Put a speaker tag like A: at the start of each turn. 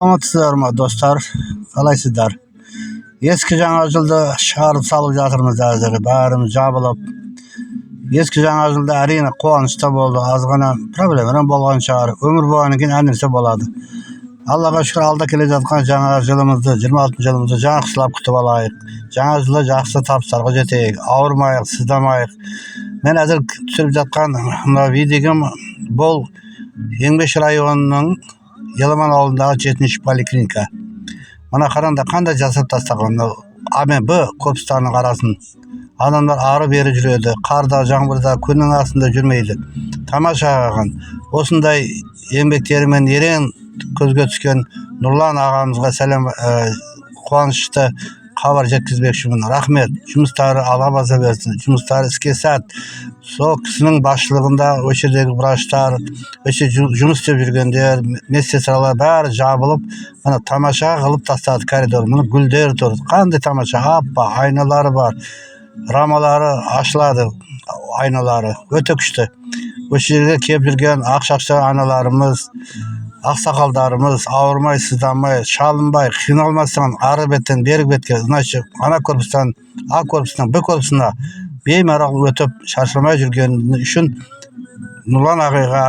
A: Salamatсыздар dostlar, kalaysızlar. Eski жаңа жылды шығарып салып жатырмыз әзір, бәріміз жабылып. Eski жаңа жылда әрине қуанышта болды, аз ғана проблемалар болған шығар. Өмір болғаннан кейін әр нәрсе болады. Аллаға шүкір, алда келе жатқан жаңа жылымызды, 26 жылымызды жақсылап күтіп алайық. Жаңа жылда жақсы табыстарға жетейік, ауырмайық, сыздамайық. Мен әзір түсіріп жатқан мына видеом бұл Еңбеш районының Еламан ауылындағы 7-ші поликлиника. Мына қараңдар, қандай жасап тастаған. Амен Б корпустарының арасын. Адамдар ары бері жүреді, қарда, жаңбырда, күннің астында жүрмейді. Тамаша қаған. Осындай еңбектерімен ерен көзге түскен Нұрлан ағамызға сәлем, қуанышты хабар жеткізбекшімін. Рахмет. Жұмыстары алға баса берсін. Жұмыстары іске сәт. Сол кісінің басшылығында осы жердегі врачтар, осы жұмыс істеп жүргендер, медсестралар бәрі жабылып, мына тамаша қылып тастады коридор. Мына гүлдер тұр. Қандай тамаша, аппақ айналары бар. Рамалары ашылады, айналары өте күшті. Осы жерге келіп жүрген ақшақша аналарымыз, ақсақалдарымыз ауырмай, сызданмай, шалынбай, қиналмастан ары беттен бері бетке, значит, ана корпустан А корпусынан Б корпусына беймарал өтіп шаршамай жүргені үшін Нұрлан ағайға